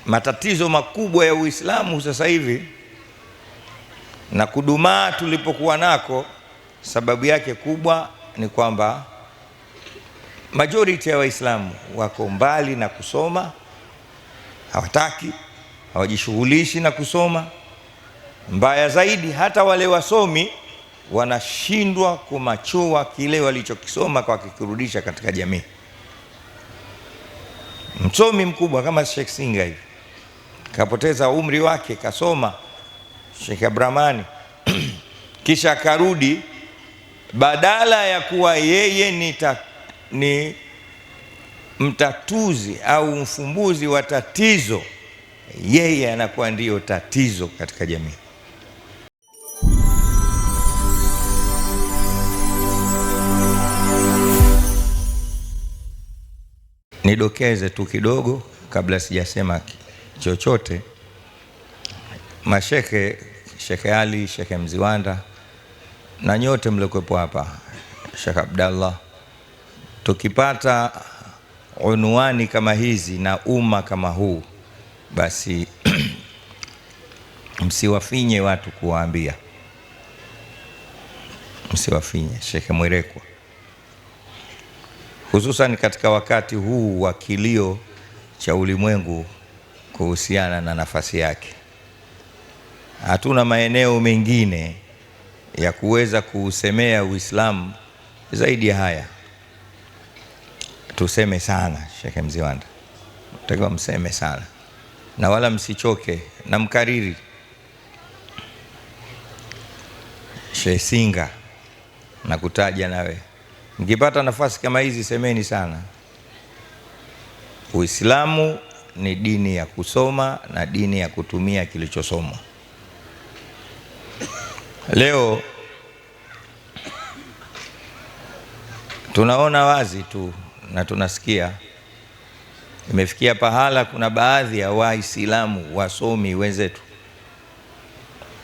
matatizo makubwa ya Uislamu sasa hivi na kudumaa tulipokuwa nako, sababu yake kubwa ni kwamba majority ya Waislamu wako mbali na kusoma, hawataki, hawajishughulishi na kusoma. Mbaya zaidi, hata wale wasomi wanashindwa kumachua kile walichokisoma kwa kikirudisha katika jamii. Msomi mkubwa kama Sheikh Singa hivi kapoteza umri wake, kasoma Sheikh Abramani kisha karudi, badala ya kuwa yeye ni mtatuzi au mfumbuzi wa tatizo, yeye anakuwa ndiyo tatizo katika jamii. Nidokeze tu kidogo kabla sijasema chochote. Mashekhe, Sheikh Ali, Sheikh Mziwanda na nyote mliokuwepo hapa, Sheikh Abdallah, tukipata unwani kama hizi na umma kama huu, basi msiwafinye watu kuwaambia, msiwafinye. Sheikh Mwirekwa, hususan katika wakati huu wa kilio cha ulimwengu kuhusiana na nafasi yake, hatuna maeneo mengine ya kuweza kuusemea Uislamu zaidi ya haya. Tuseme sana, Sheikh Mziwanda, mtakiwa mseme sana na wala msichoke, na mkariri. Sheikh Singa na kutaja nawe, mkipata nafasi kama hizi semeni sana. Uislamu ni dini ya kusoma na dini ya kutumia kilichosomwa. Leo tunaona wazi tu na tunasikia, imefikia pahala kuna baadhi ya Waislamu wasomi wenzetu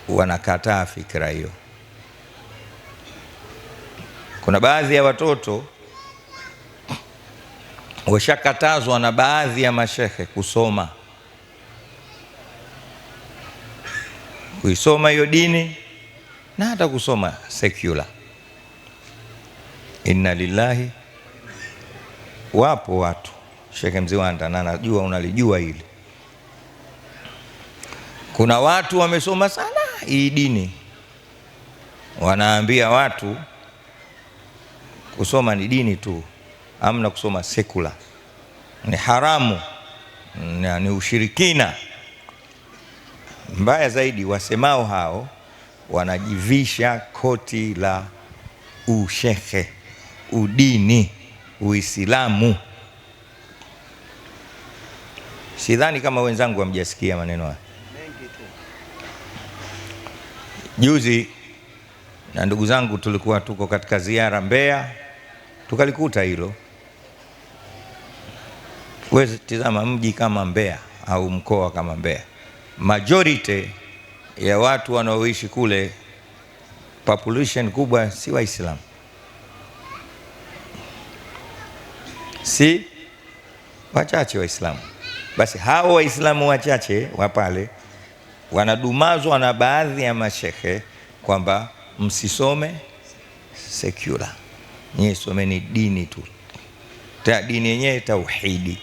wanakataa fikra hiyo. Kuna baadhi ya watoto washakatazwa na baadhi ya mashekhe kusoma, kuisoma hiyo dini na hata kusoma secular. Inna lillahi. Wapo watu, Sheikh Mziwanda, na najua unalijua hili, kuna watu wamesoma sana hii dini, wanaambia watu kusoma ni dini tu, amna kusoma secular, ni haramu, ni ushirikina. Mbaya zaidi, wasemao hao wanajivisha koti la ushekhe, udini, Uislamu. Sidhani kama wenzangu hamjasikia maneno haya. Juzi na ndugu zangu tulikuwa tuko katika ziara Mbeya, tukalikuta hilo. Wewe tazama mji kama Mbeya au mkoa kama Mbeya, majority ya watu wanaoishi kule, population kubwa si Waislamu, si wachache Waislamu. Basi hao Waislamu wachache wa pale wanadumazwa na baadhi ya mashekhe kwamba msisome secular, nyinyi someni dini tu, dini yenyewe tauhidi.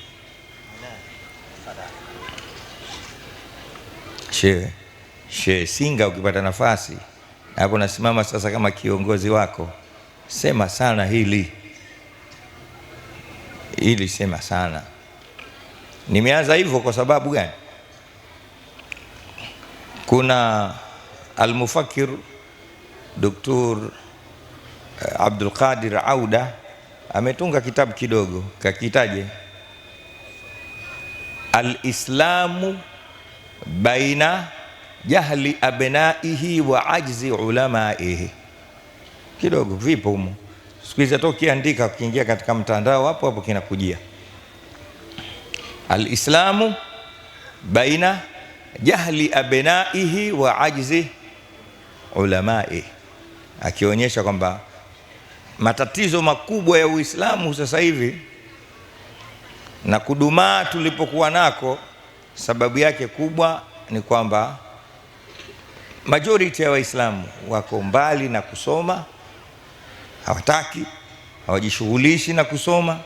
Sheikh Singa, ukipata nafasi hapo, nasimama sasa kama kiongozi wako, sema sana hili sema sana. Nimeanza hivyo kwa sababu gani? Kuna al-mufakkir Dr. Abdul Qadir Auda ametunga kitabu kidogo, kakitaje al-Islamu baina jahli abnaihi wa ajzi ulamaihi. Kidogo vipo humo, siku hizi hata ukiandika, ukiingia katika mtandao hapo hapo kinakujia al-Islamu baina jahli abnaihi wa ajzi ulamaihi, akionyesha kwamba matatizo makubwa ya Uislamu sasa hivi na kudumaa tulipokuwa nako, sababu yake kubwa ni kwamba majority ya Waislamu wako mbali na kusoma, hawataki, hawajishughulishi na kusoma.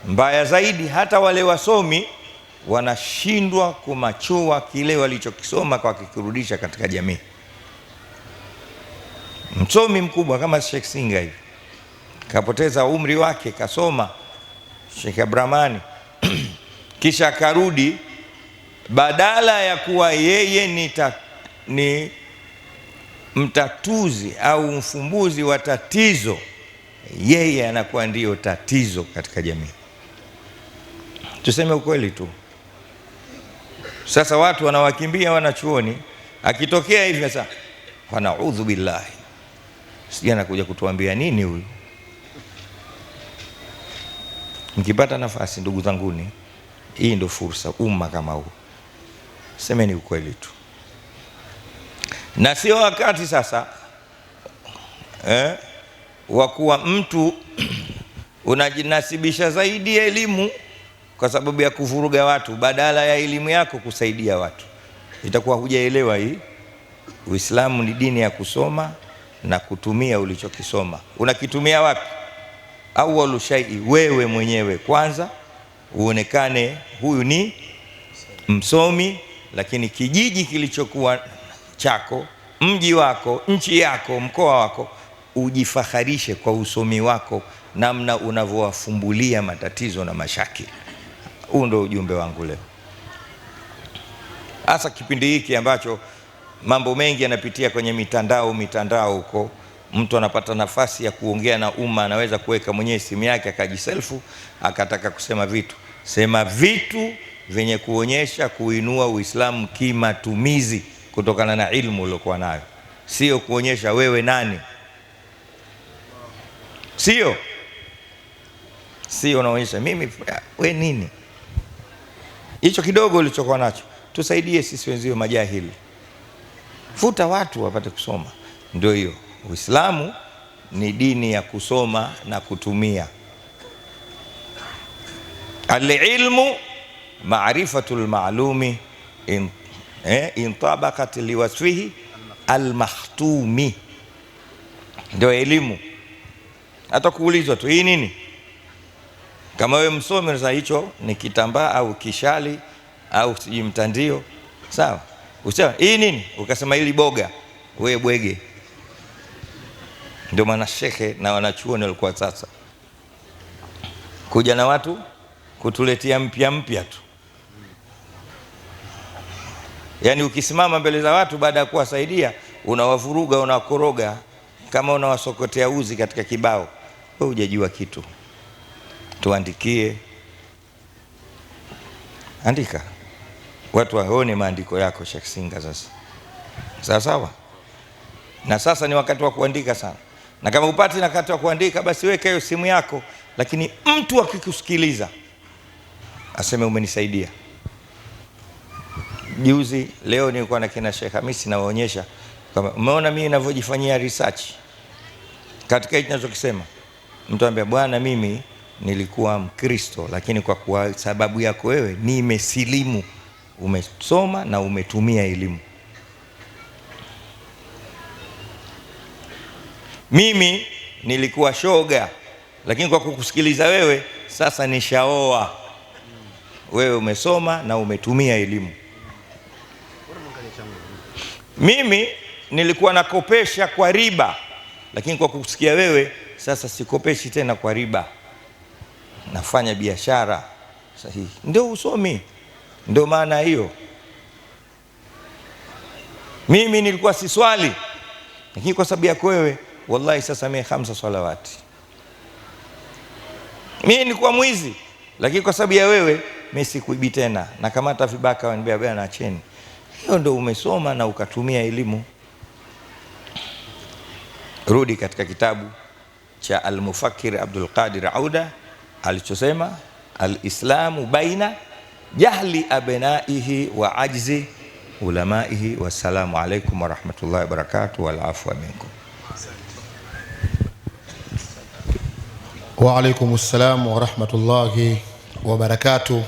Mbaya zaidi, hata wale wasomi wanashindwa kumachua kile walichokisoma kwa kikirudisha katika jamii. Msomi mkubwa kama Sheikh Singa hivi kapoteza umri wake, kasoma Sheikh Abramani kisha karudi, badala ya kuwa yeye ni mtatuzi au mfumbuzi wa tatizo, yeye anakuwa ndiyo tatizo katika jamii. Tuseme ukweli tu. Sasa watu wanawakimbia wanachuoni, akitokea hivi sasa wanaudhu billahi, sijui anakuja kutuambia nini huyu. Mkipata nafasi ndugu zanguni, hii ndio fursa, umma kama huu, semeni ukweli tu, na sio wakati sasa wa kuwa mtu unajinasibisha zaidi elimu kwa sababu ya kuvuruga watu badala ya elimu yako kusaidia watu. Itakuwa hujaelewa hii. Uislamu ni dini ya kusoma na kutumia ulichokisoma. Unakitumia wapi? Awwalu shay'i, wewe mwenyewe kwanza uonekane huyu ni msomi, lakini kijiji kilichokuwa chako, mji wako, nchi yako, mkoa wako, ujifaharishe kwa usomi wako, namna unavyowafumbulia matatizo na mashakili. Huu ndio ujumbe wangu leo, hasa kipindi hiki ambacho mambo mengi yanapitia kwenye mitandao huko. Mtu anapata nafasi ya kuongea na umma, anaweza kuweka mwenyewe simu yake akajiselfu, akataka kusema vitu. Sema vitu vyenye kuonyesha kuinua Uislamu kimatumizi kutokana na ilmu uliokuwa nayo, sio kuonyesha wewe nani. Sio unaonyesha mimi we nini. Hicho kidogo ulichokuwa nacho tusaidie sisi wenzio majahili, futa watu wapate kusoma. Ndio hiyo, Uislamu ni dini ya kusoma na kutumia. Al-ilmu ma'rifatul ma'lumi in tabaqat liwasfihi al-makhtumi. Ndio elimu. Hata kuulizwa tu hii nini, kama wewe msomi unasema hicho ni kitambaa au kishali au siji mtandio, sawa. Usema hii nini, ukasema hili boga, wewe bwege. Ndio maana shekhe na wanachuoni walikuwa sasa kuja na watu kutuletea mpya tu. Yaani ukisimama mbele za watu baada ya kuwasaidia unawavuruga, unakoroga kama unawasokotea uzi katika kibao. Wewe hujajua kitu. Tuandikie, andika, watu waone maandiko yako Sheikh Singa. Sasa sawa. Na sasa ni wakati wa kuandika sana, na kama upati na wakati wa kuandika, basi weka hiyo simu yako, lakini mtu akikusikiliza aseme umenisaidia. Juzi leo nilikuwa na kina Sheikh Hamisi na waonyesha kama umeona mimi ninavyojifanyia research katika hicho ninachokisema. Mtu anambia bwana, mimi nilikuwa Mkristo, lakini kwa sababu yako wewe nimesilimu. Umesoma na umetumia elimu. Mimi nilikuwa shoga, lakini kwa kukusikiliza wewe sasa nishaoa. Wewe umesoma na umetumia elimu. Mimi nilikuwa nakopesha kwa riba, lakini kwa kukusikia wewe sasa sikopeshi tena kwa riba, nafanya biashara sahihi. Ndio usomi, ndio maana hiyo. Mimi nilikuwa siswali, lakini kwa sababu yako wewe wallahi sasa mimi 5 salawati. Mimi nilikuwa mwizi, lakini kwa sababu ya wewe mimi sikuibi tena, na kama hata vibaka wanambia bwana acheni. Hiyo ndio umesoma na ukatumia elimu. Rudi katika kitabu cha Al-Mufakkir Abdul Qadir Auda alichosema, al-islamu baina jahli abnaihi wa ajzi ulamaihi. Wassalamu alaikum wa rahmatullahi wa barakatuh, wal afwa minkum. Wa alaikumus salam wa rahmatullahi wa barakatuh.